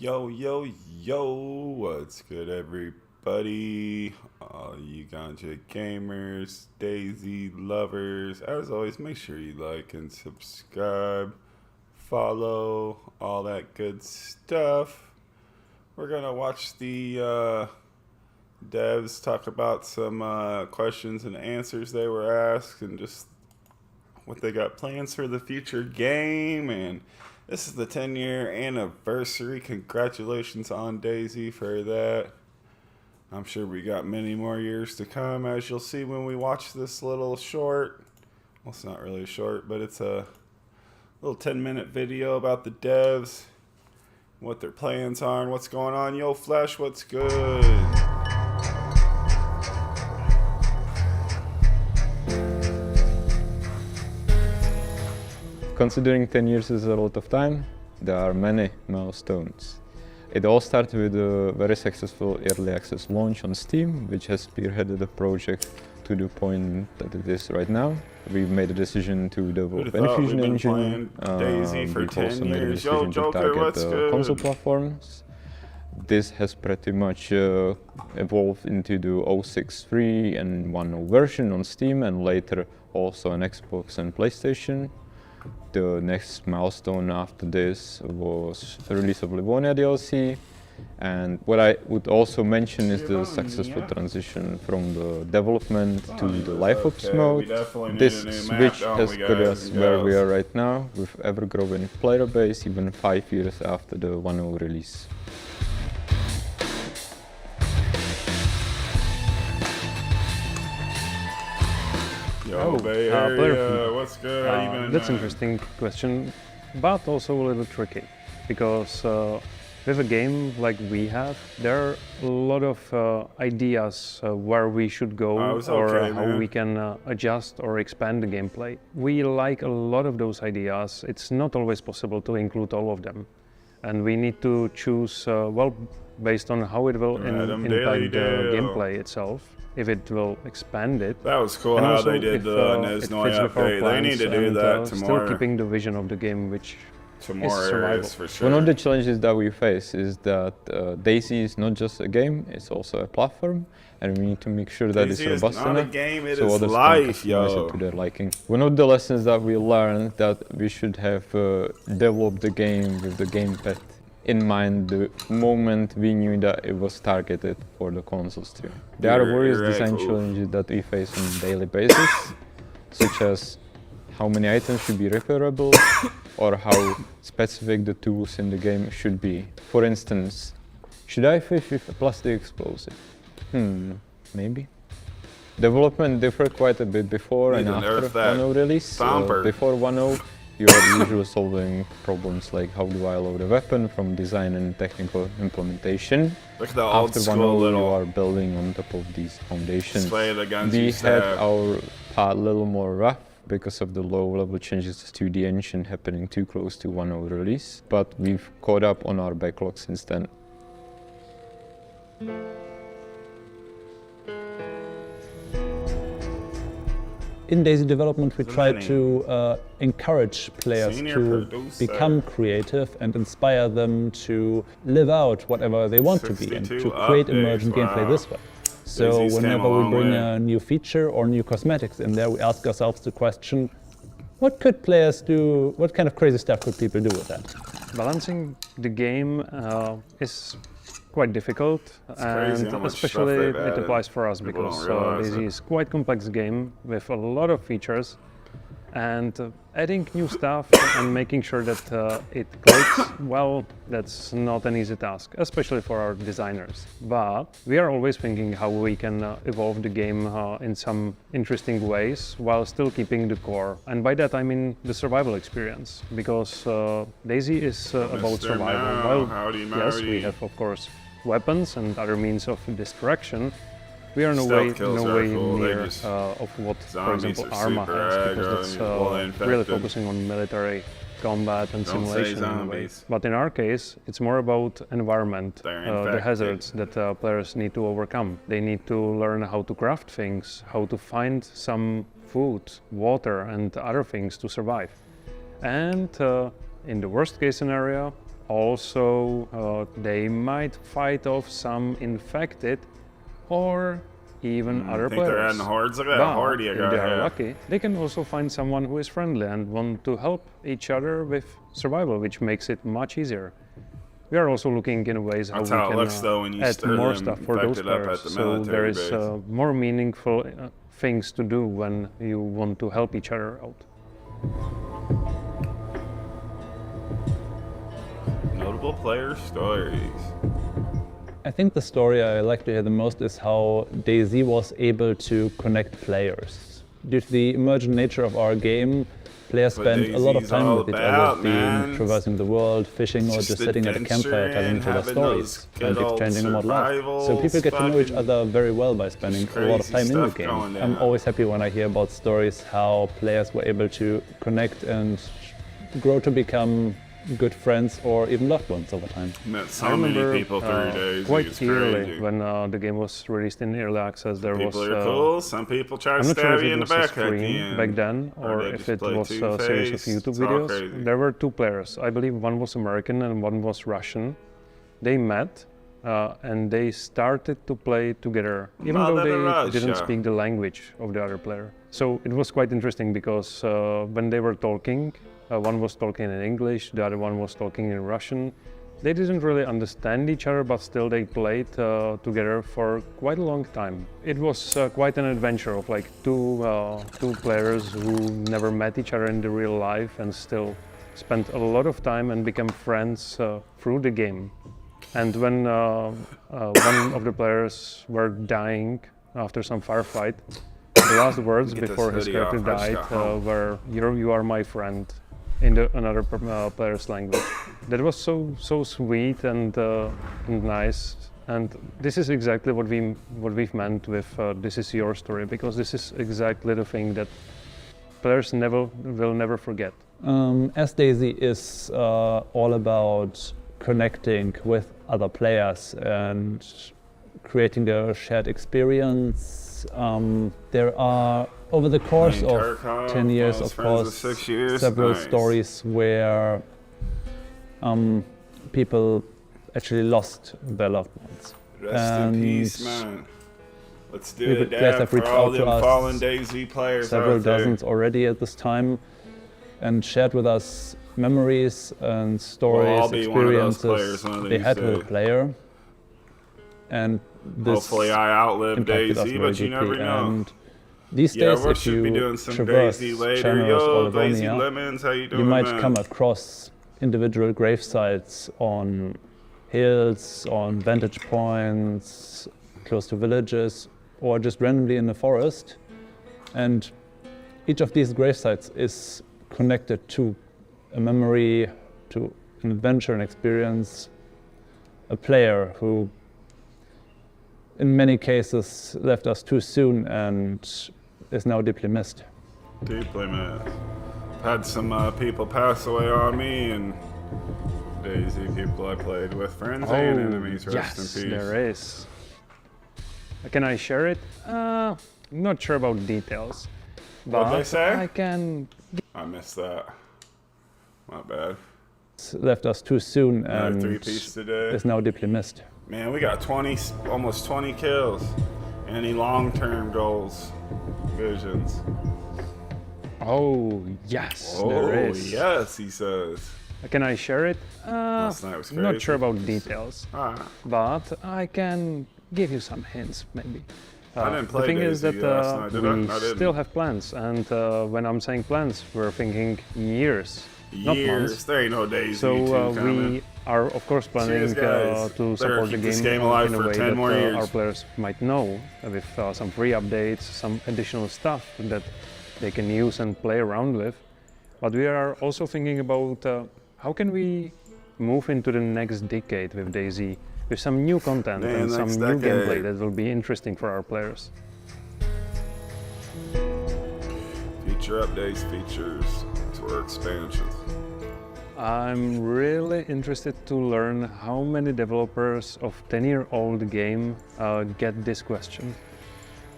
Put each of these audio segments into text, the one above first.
Yo, yo, yo, what's good, everybody? All you ganja gamers, Dayz lovers. As always, make sure you like and subscribe, follow, all that good stuff. We're gonna watch the devs talk about some questions and answers they were asked and just what they got plans for the future game. And this is the 10-year anniversary. Congratulations on Dayz for that. I'm sure we got many more years to come, as you'll see when we watch this little short. Well, it's not really short, but it's a little 10-minute video about the devs, what their plans are, and what's going on. Yo, Flash, what's good? Considering 10 years is a lot of time, there are many milestones. It all started with a very successful early access launch on Steam, which has spearheaded the project to the point that it is right now. We've made a decision to develop an Fusion engine. Dayz for we've 10 also made a years. decision Yo, Joker, to target what's good? console platforms. This has pretty much evolved into the 0.6.3 and 1.0 version on Steam, and later also on Xbox and PlayStation. The next milestone after this was the release of Livonia DLC, and what I would also mention is the successful transition from the development to the live ops mode. This switch has put us where we are right now, with ever-growing player base even 5 years after the 1.0 release. Yo, Bay Area, what's good? How you been, That's an man? interesting question, but also a little tricky, because with a game like we have, there are a lot of ideas where we should go or how we can adjust or expand the gameplay. We like a lot of those ideas. It's not always possible to include all of them, and we need to choose well based on how it will impact the gameplay itself. If it will expand it. That was cool And how also they did if, the it Nesnoy fits with our update. They need plans to do and, that to still more, keeping the vision of the game, which to is more survival. areas for sure. One of the challenges that we face is that Dayz is not just a game, it's also a platform, and we need to make sure that Dayz it's is robust not a enough game, it so is others life, can customize yo. it to their liking. One of the lessons that we learned that we should have developed the game with the gamepad in mind the moment we knew that it was targeted for the consoles too. There are various design challenges that we face on a daily basis, such as how many items should be repairable or how specific the tools in the game should be. For instance, should I fish with a plastic explosive? Maybe. Development differed quite a bit before and after 1.0 release. Before 1.0, you are usually solving problems like how do I load a weapon from design and technical implementation. Look at the old After school 1.0, little you are building on top of these foundations. display the guns We you had stab. our path a little more rough because of the low-level changes to the engine happening too close to 1.0 release, but we've caught up on our backlog since then. In Dayz development, we try to encourage players to become creative and inspire them to live out whatever they want to be and to create emergent gameplay this way. So whenever we bring a new feature or new cosmetics in there, we ask ourselves the question, what could players do, what kind of crazy stuff could people do with that? balancing the game is quite difficult, and especially it applies for us because Dayz is quite complex game with a lot of features, and adding new stuff and making sure that it clicks, well, that's not an easy task, especially for our designers. But we are always thinking how we can evolve the game in some interesting ways while still keeping the core. And by that I mean the survival experience, because Dayz is about survival. Well, yes, we have of course weapons and other means of distraction. We are no way near of what, for example, Arma has, because that's really focusing on military combat and simulation in a way. But in our case, it's more about environment, the hazards that players need to overcome. They need to learn how to craft things, how to find some food, water and other things to survive. And in the worst case scenario, Also, they might fight off some infected or even other I think they're players. adding hordes. Look at that horde you if got they are here. lucky, they can also find someone who is friendly and want to help each other with survival, which makes it much easier. We are also looking in ways how That's we how it can looks, though, when you add stir more them stuff for those infected up players. at the So there military is base. more meaningful things to do when you want to help each other out. Notable player stories. I think the story I like to hear the most is how Dayz was able to connect players. Due to the emergent nature of our game, players spend a lot of Dayz's time all with each about, other, man. being traversing the world, fishing, or just sitting at a campfire telling each other stories and exchanging about love. So people get to know each other very well by spending a lot of time in the game. I'm always happy when I hear about stories how players were able to connect and grow to become good friends or even loved ones over time. Met so many people through Dayz. Quite It's early crazy. when the game was released in early access, there People was. are cool. Some people try to I'm not sure stab if you it in the was a back at the stream end. back then, or they if just it play was a series of Two-Face. YouTube It's all videos. crazy. There were two players. I believe one was American and one was Russian. They met and they started to play together, even though they didn't speak the language of the other player. So it was quite interesting because when they were talking, one was talking in English, the other one was talking in Russian. They didn't really understand each other, but still they played together for quite a long time. It was quite an adventure of like two players who never met each other in the real life and still spent a lot of time and became friends through the game. And when one of the players were dying after some firefight, the last words before his character died were, "You are my friend," in another player's language. That was so sweet and nice. And this is exactly what we've meant with "This is your story," because this is exactly the thing that players will never forget. As Dayz is all about connecting with other players and creating a shared experience, there are, over the course of 10 years, of course, several stories where people actually lost their loved ones. Rest in peace, man. Let's do it, players Dad, have for reached all out to them us, fallen Dayz players several out there. dozens already at this time, and shared with us memories and stories, experiences they had with a player. And this hopefully I outlive impacted us Dayz, very but you never deeply. know. And these Yeah, days, we if should be you doing some traverse Dayz later. channels Yo, all over Dayz Livonia, Lemons, how you doing, you might man? come across individual grave sites on hills, on vantage points, close to villages, or just randomly in the forest. And each of these grave sites is connected to a memory, to an adventure, an experience, a player who in many cases left us too soon and is now deeply missed. Deeply missed. Had some people pass away on me, and Dayz people I played with, friends and enemies, rest in peace. Yes, there is. Can I share it? Not sure about details. What'd they say? I can. I missed that. My bad. Left us too soon and 3-piece today. is now deeply missed. Man, we got almost 20 kills. Any long-term goals, visions? Oh yes, Oh, there is. yes, he says. Can I share it? Last night was Not crazy. sure about details, but I can give you some hints maybe. I didn't play the thing is Dayz that last night, did I? we I didn't. still have plans, and when I'm saying plans, we're thinking years, not months. There ain't no Dayz. So we are of course planning Cheers, guys. to Better support the keep this game game alive in a for way 10 that more years. our players might know, with some free updates, some additional stuff that they can use and play around with. But we are also thinking about how can we move into the next decade with Dayz, with some new content and some new gameplay that will be interesting for our players. Feature updates, features, or expansions. I'm really interested to learn how many developers of 10-year-old game get this question.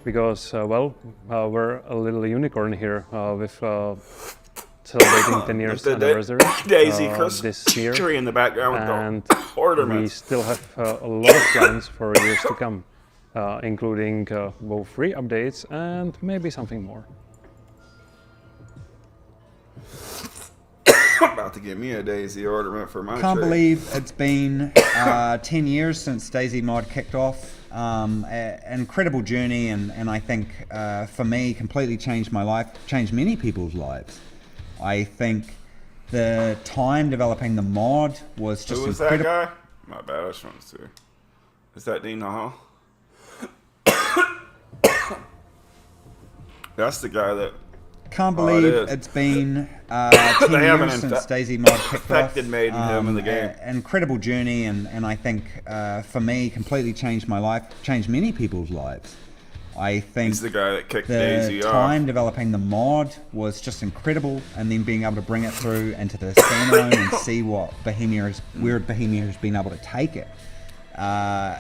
Because, we're a little unicorn here with celebrating 10 years anniversary Dayz this year, tree in the background and with the ornaments. we still have a lot of plans for years to come, including both free updates and maybe something more. About to give me a Dayz ornament for my tree. Can't believe it's been 10 years since Dayz mod kicked off. An incredible journey, and I think for me completely changed my life, changed many people's lives. I think the time developing the mod was just Who was incredible. that guy? My bad, I just wanted to see. Is that Dean Hall? That's the guy that... Can't believe it's been 10 years since Dayz mod kicked off. Made him in the game. An incredible journey, and I think for me completely changed my life, changed many people's lives. I think he's the guy that kicked Dayz off. The time developing the mod was just incredible, and then being able to bring it through into the standalone and see what where Bohemia has been able to take it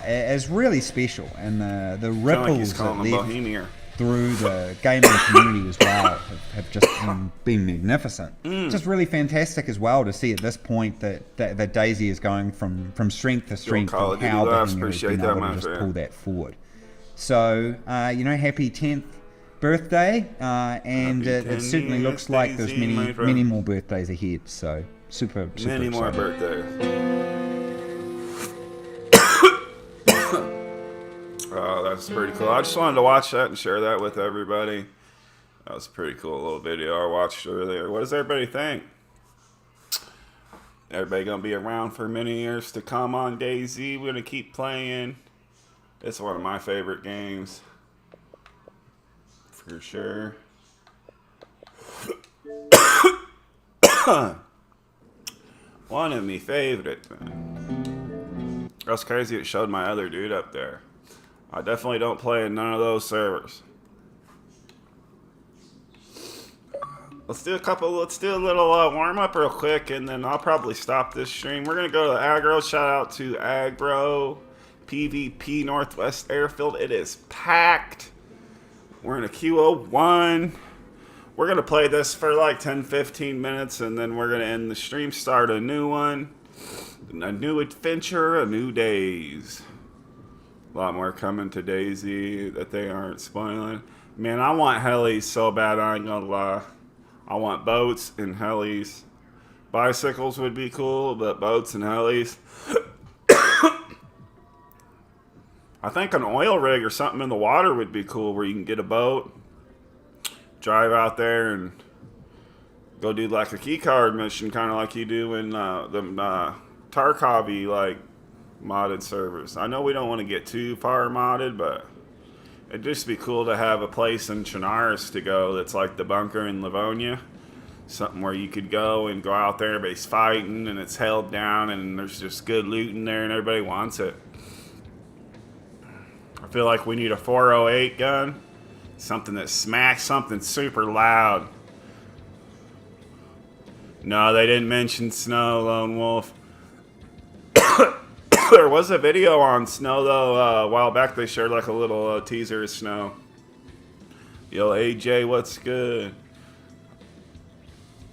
is really special, and the ripples that left through the gaming community as well have just been magnificent. Just really fantastic as well to see at this point that Dayz is going from strength to strength, and how Bohemia has been able to just pull that forward. So, happy 10th birthday, and it certainly looks like there's many more birthdays ahead. So, super many exciting. more birthdays. Oh, that's pretty cool. I just wanted to watch that and share that with everybody. That was a pretty cool little video I watched earlier. What does everybody think? Everybody gonna be around for many years to come on Dayz. We're gonna keep playing. It's one of my favorite games, for sure. One of me favorite. That's crazy. It showed my other dude up there. I definitely don't play in none of those servers. Let's do a little warm up real quick, and then I'll probably stop this stream. We're gonna go to Aggro. Shout out to Aggro PvP Northwest Airfield. It is packed. We're in a Q01. We're gonna play this for like 10-15 minutes, and then we're gonna end the stream, start a new one, a new adventure, a new Dayz. A lot more coming to Dayz that they aren't spoiling. Man, I want helis so bad, I ain't gonna lie. I want boats and helis. Bicycles would be cool, but boats and helis. I think an oil rig or something in the water would be cool, where you can get a boat, drive out there, and go do like a key card mission, kind of like you do in the Tarkovy, like, modded servers. I know we don't want to get too far modded, but it'd just be cool to have a place in Chernarus to go that's like the bunker in Livonia. Something where you could go and go out there, everybody's fighting and it's held down and there's just good loot in there and everybody wants it. I feel like we need a 408 gun. Something that smacks something super loud. No, they didn't mention Snow, Lone Wolf. There was a video on Snow, though, a while back. They shared like a little teaser of Snow. Yo, AJ, what's good?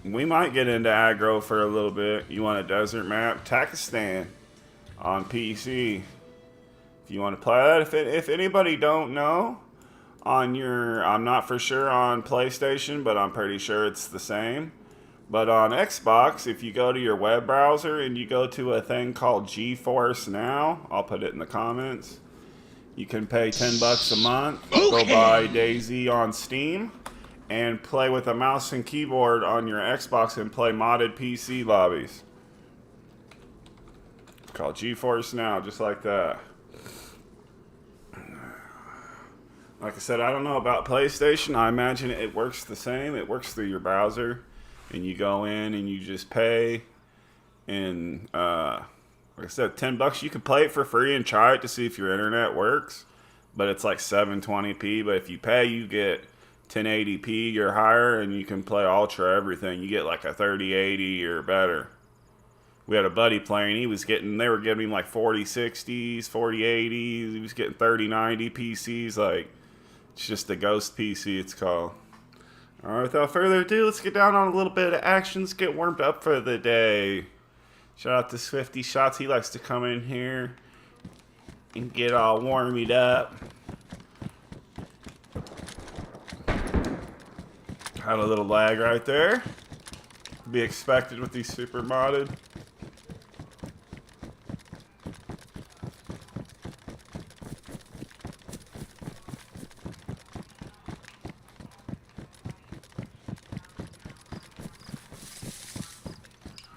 We might get into aggro for a little bit. You want a desert map? Takistan on PC. If you want to play that. If anybody don't know, on your, I'm not for sure on PlayStation, but I'm pretty sure it's the same. But on Xbox, if you go to your web browser and you go to a thing called GeForce Now, I'll put it in the comments. You can pay $10 a month, go buy Dayz on Steam, and play with a mouse and keyboard on your Xbox and play modded PC lobbies. It's called GeForce Now, just like that. Like I said, I don't know about PlayStation. I imagine it works the same. It works through your browser. And you go in and you just pay, and like I said, $10. You can play it for free and try it to see if your internet works. But it's like 720p. But if you pay, you get 1080p or higher, and you can play ultra everything. You get like a 3080 or better. We had a buddy playing. He was getting, they were giving him like 4060s, 4080s. He was getting 3090 PCs. Like, it's just a ghost PC, it's called. Alright, without further ado, let's get down on a little bit of action. Let's get warmed up for the day. Shout out to Swifty Shots. He likes to come in here and get all warmed up. Had a little lag right there. Be expected with these super modded.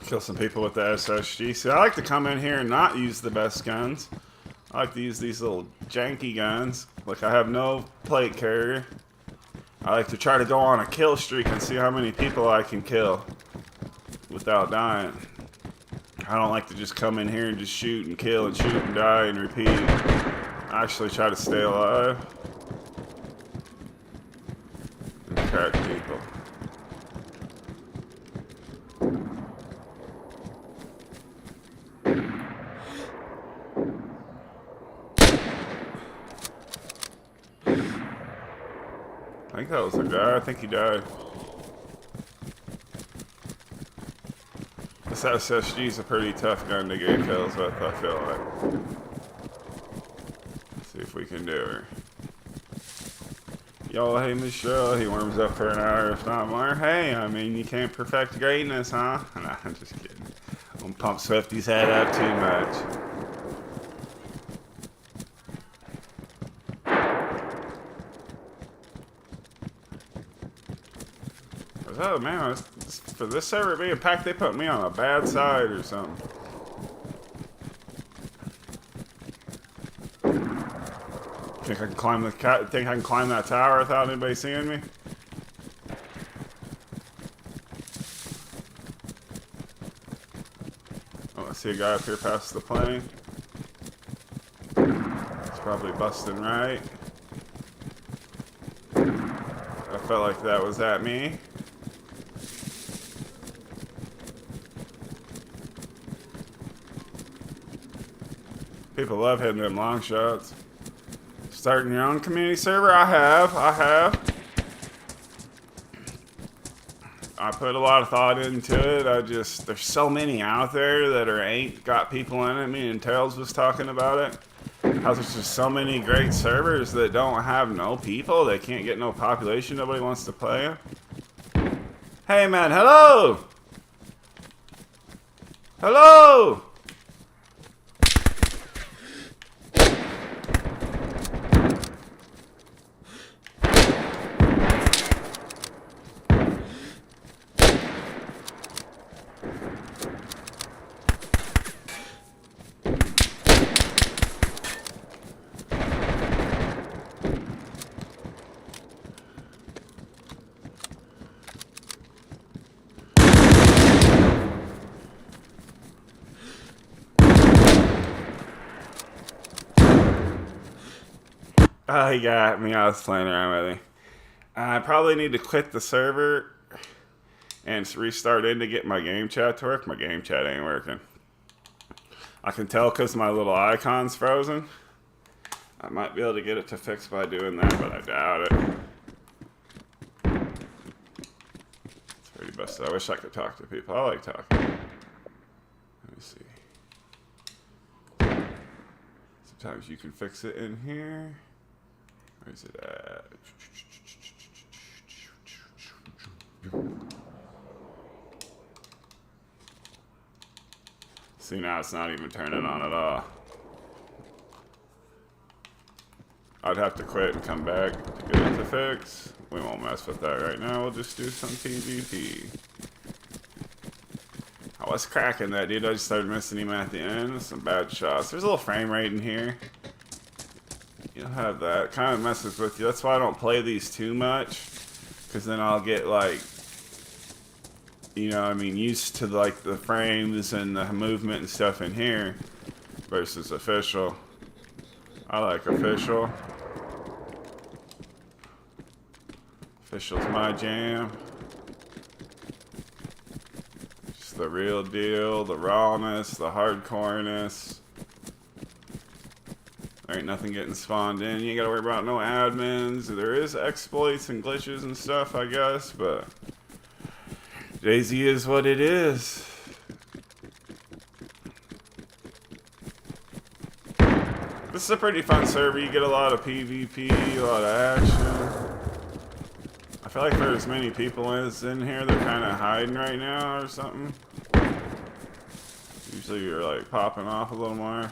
Kill some people with the SSG. See, I like to come in here and not use the best guns. I like to use these little janky guns. Like, I have no plate carrier. I like to try to go on a kill streak and see how many people I can kill without dying. I don't like to just come in here and just shoot and kill and shoot and die and repeat. I actually try to stay alive and crack people. I think that was a guy. I think he died. This SSG is a pretty tough gun to get kills with, I feel like. Let's see if we can do her. Yo, hey Michelle, he warms up for an hour if not more. Hey, I mean, you can't perfect greatness, huh? Nah, I'm just kidding. Don't pump Swifty's head up too much. Oh man, for this server being packed, they put me on a bad side or something. Think I can climb that tower without anybody seeing me? Oh, I see a guy up here past the plane. He's probably busting right. I felt like that was at me. People love hitting them long shots. Starting your own community server? I have. I put a lot of thought into it. There's so many out there that ain't got people in it. Me and Tails was talking about it. How there's just so many great servers that don't have no people. They can't get no population. Nobody wants to play them. Hey man, hello! Hello! Oh, he got me. I was playing around with him. I probably need to quit the server and restart in to get my game chat to work. My game chat ain't working. I can tell because my little icon's frozen. I might be able to get it to fix by doing that, but I doubt it. It's pretty busted. I wish I could talk to people. I like talking. Let me see. Sometimes you can fix it in here. Where's it at? See, now it's not even turning on at all. I'd have to quit and come back to get it to fix. We won't mess with that right now. We'll just do some PvP. I was cracking that dude. I just started missing him at the end. Some bad shots. There's a little frame rate in here. You'll have that. It kind of messes with you. That's why I don't play these too much. Because then I'll get like, you know, I mean, used to like the frames and the movement and stuff in here versus official. I like official. Official's my jam. Just the real deal, the rawness, the hardcoreness. There ain't nothing getting spawned in. You ain't gotta worry about no admins. There is exploits and glitches and stuff, I guess, but Dayz is what it is. This is a pretty fun server. You get a lot of PvP, a lot of action. I feel like for as many people as in here, they're kind of hiding right now or something. Usually you're like popping off a little more.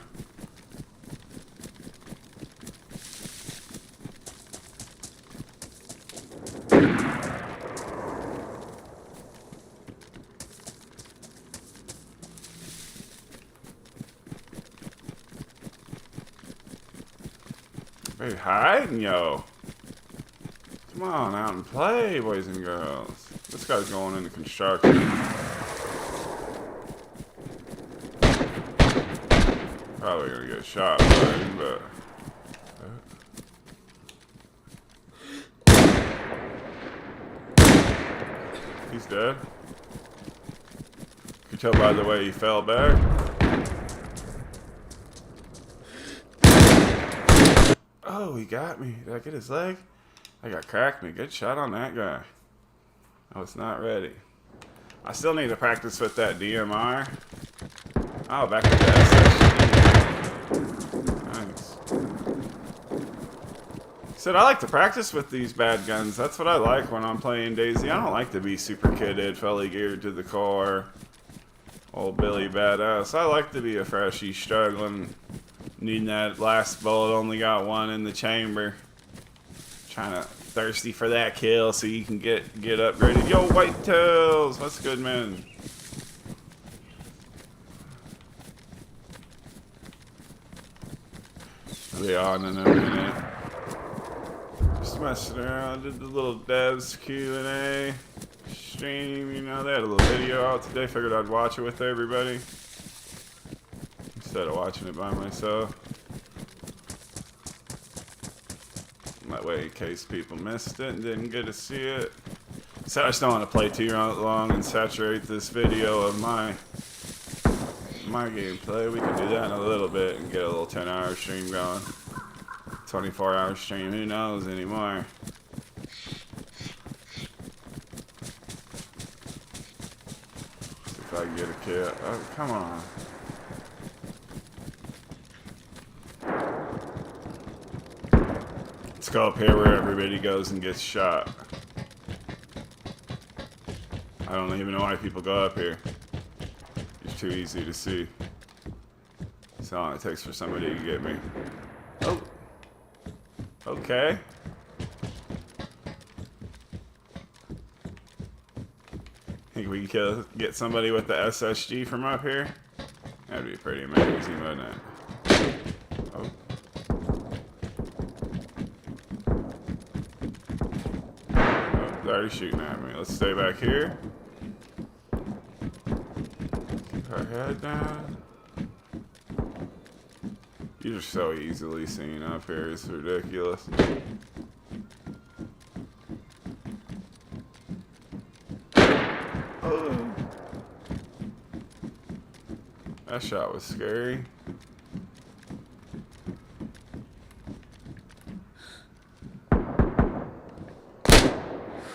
Hey, hiding, yo. Come on out and play, boys and girls. This guy's going into construction. Probably gonna get shot, but he's dead. You can tell by the way he fell back. Oh, he got me. Did I get his leg? I got cracked me. Good shot on that guy. I was not ready. I still need to practice with that DMR. Oh, back to the SSG. Nice. Said I like to practice with these bad guns. That's what I like when I'm playing Dayz. I don't like to be super kitted, fully geared to the core. Old Billy badass. I like to be a freshie struggling. Needing that last bullet, only got one in the chamber. Trying to thirsty for that kill so you can get upgraded. Yo, Whitetails, what's good, man? I'll be on in a minute. Just messing around. Did the little devs Q&A stream. You know, they had a little video out today. Figured I'd watch it with everybody instead of watching it by myself. That way, in case people missed it and didn't get to see it. So I just don't want to play too long and saturate this video of my gameplay. We can do that in a little bit and get a little 10-hour stream going. 24-hour stream, who knows anymore. See if I can get a kill. Oh, come on. Let's go up here where everybody goes and gets shot. I don't even know why people go up here. It's too easy to see. That's all it takes for somebody to get me. Oh. Okay. Think we can get somebody with the SSG from up here? That'd be pretty amazing, wouldn't it? Oh. They're already shooting at me. Let's stay back here. Keep our head down. You're so easily seen up here. It's ridiculous. Oh. That shot was scary.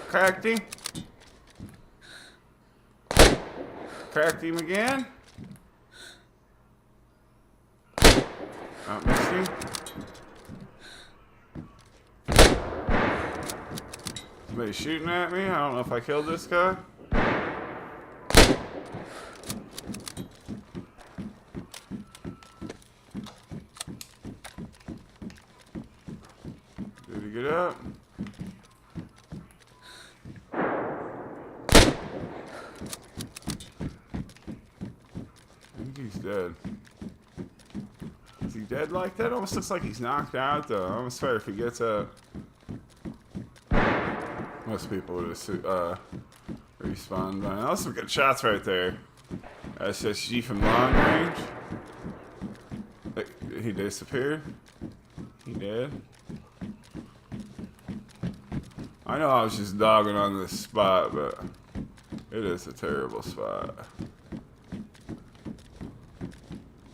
Cracked him. Cracked him again. Oh, missed him. Somebody shooting at me. I don't know if I killed this guy. Did he get up? He's dead. Is he dead like that? Almost looks like he's knocked out though. I almost swear if he gets up. Most people would have respawned by now. Some good shots right there. SSG from long range. He disappeared. He did. I know I was just dogging on this spot, but it is a terrible spot.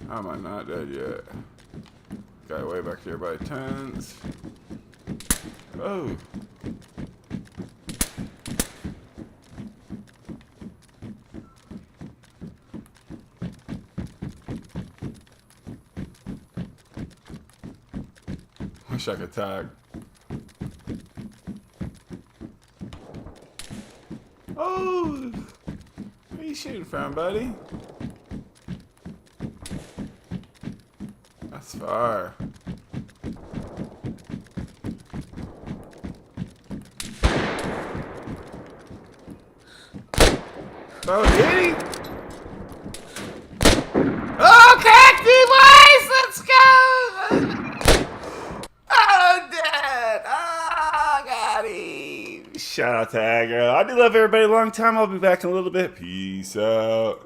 How am I not dead yet? Guy way back here by tents. Oh. Wish I could tag. Oh, where you shooting from, buddy? That's far. Oh, did he? Oh, Cacti boys, let's go! Oh, dead! Oh, got him! Shout out to Aggro. I do love everybody a long time. I'll be back in a little bit. Peace out.